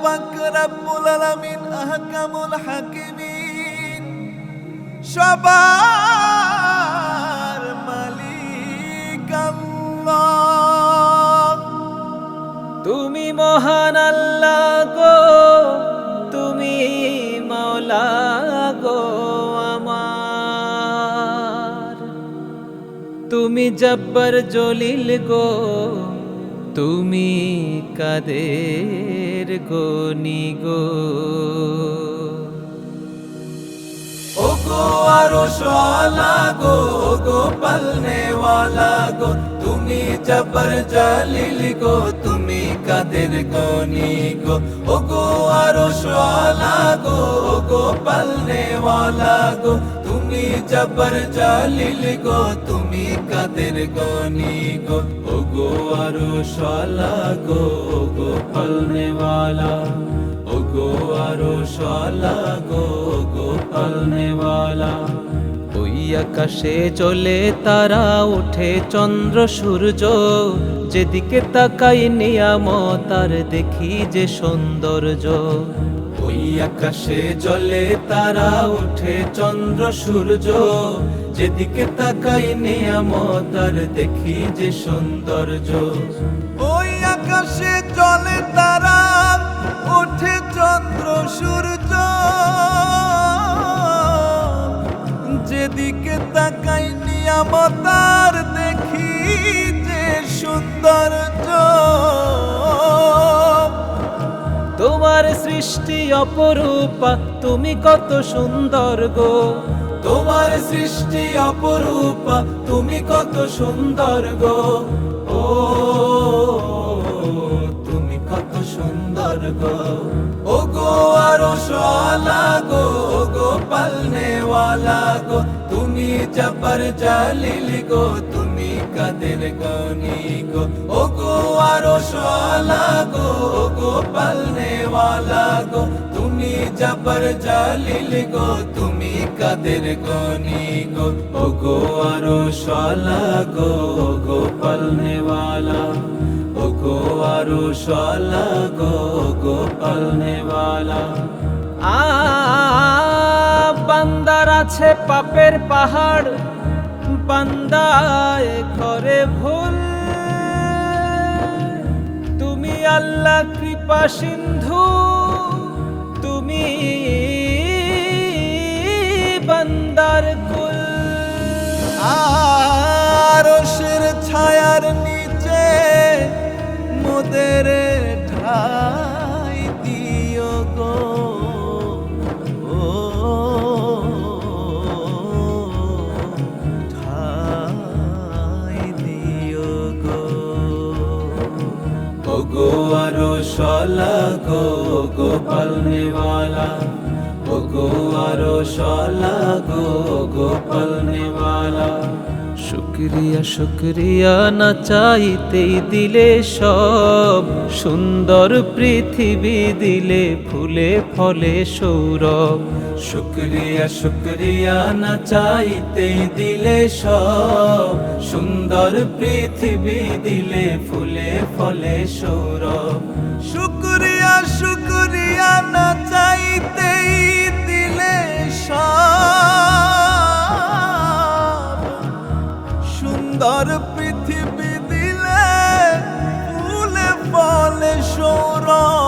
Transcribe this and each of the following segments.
পাক রব্বুল আলামিন আহকামুল হাকিমিন, সবার মালিক আল্লাহ। তুমি মহান আল্লাহ গো, তুমি মাওলা গো আমার। তুমি জব্বার জলিল গো, তুমি কাদের গনি গো। ওগো আরশ ওয়ালা গো, ওগো পালনে ওয়ালা গো, তুমি জব্বার জলিল গো, তুমি কাদের গনি গো। ওগো আরশ ওয়ালা গো, ওগো পালনে ওয়ালা গো, তুমি জব্বার জলিল গো, তুমি কাদের গনি গো। ওগো আরশ ওয়ালা গো, ওগো পালনে ওয়ালা, ওগো আরশ ওয়ালা গো, ওগো পালনে ওয়ালা। ওই আকাশে চলে তারা ওঠে চন্দ্র সূর্য, যেদিকে তাকাই নিয়ামত আর দেখি যে সৌন্দর্য। ওই আকাশে জ্বলে তারা ওঠে চন্দ্র সূর্য, যেদিকে তাকাই নিয়ামত আর দেখি যে সৌন্দর্য। ওই আকাশে জ্বলে তারা ওঠে চন্দ্র সূর্য, যেদিকে তাকাই নিয়ামত আর দেখি যে সৌন্দর্য। তোমার সৃষ্টি অপরূপা, তুমি কত সুন্দর গো। তোমার সৃষ্টি অপরূপা, তুমি কত সুন্দর গো। ও তুমি কত সুন্দর গো। ওগো আরশ ওয়ালা গো, ওগো পালনে ওয়ালা গো, তুমি জব্বার জলিল গো, তুমি কাদের গনি গো। ওগো আরশ ওয়ালা গো, ওগো পালনে ওয়ালা গো, তুমি জব্বার জলিল গো, তুমি কাদের গনি গো। ওগো আরশ ওয়ালা গো, ওগো পালনে ওয়ালা, ওগো আরশ ওয়ালা গো, ওগো পালনে ওয়ালা। বান্দার আছে পাপের পাহাড়, বান্দায় করে ভুল। তুমি আল্লাহ কৃপা সিন্ধু, তুমি বান্দার কুল। আরশের ছায়ার নিচে মোদের ঠাই দিও গো। ও ঠাই দিও গো। ওগো আরশ ওয়ালা গো, ওগো পালনে ওয়ালা, ওগো আরশ ওয়ালা গো, ওগো পালনে ওয়ালা। শুক্রিয়া শুক্রিয়া না চাইতেই দিলে সব, সুন্দর পৃথিবী দিলে ফুলে ফলে সৌরভ। শুক্রিয়া শুক্রিয়া না চাইতেই দিলে সব, সুন্দর পৃথিবী দিলে ফুলে ফলে সৌরভ। শুক্রিয়া শুক্রিয়া না চাইতেই দিলে সব, সুন্দর পৃথিবী দিলে ফুলে ফলে সৌরভ।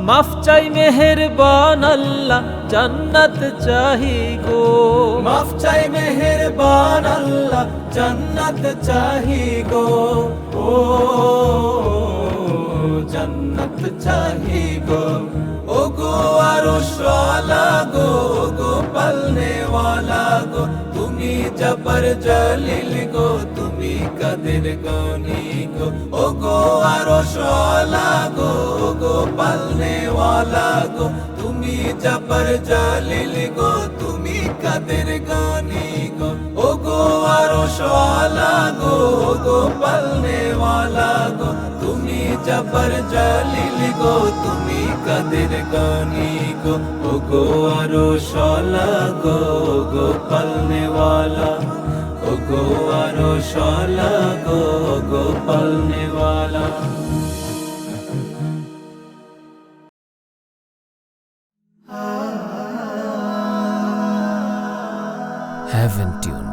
মাফ চাই মেহেরবান আল্লাহ, জান্নাত চাহি গো। মাফ চাই মেহেরবান আল্লাহ, জান্নাত চাহি গো। ও জান্নাত চাহি গো। ওগো আরশ ওয়ালা গো, ওগো পালনে ওয়ালা গো, তুমি জব্বার জলিল গো, তুমি কাদের গনি গো। ওগো আরশ ওয়ালা গো, ওগো পালনে ওয়ালা গো, তুমি জব্বার জলিল গো, তুমি কাদের গনি গো। ওগো আরশ ওয়ালা গো, ওগো পালনে ওয়ালা গো, তুমি জব্বার জলিল গো, তুমি কাদের গনি গো। ওগো আরশ ওয়ালা গো, ওগো পালনে ওয়ালা, ওগো আরশ ওয়ালা গো, ওগো পালনেওয়ালা। Heaven Tune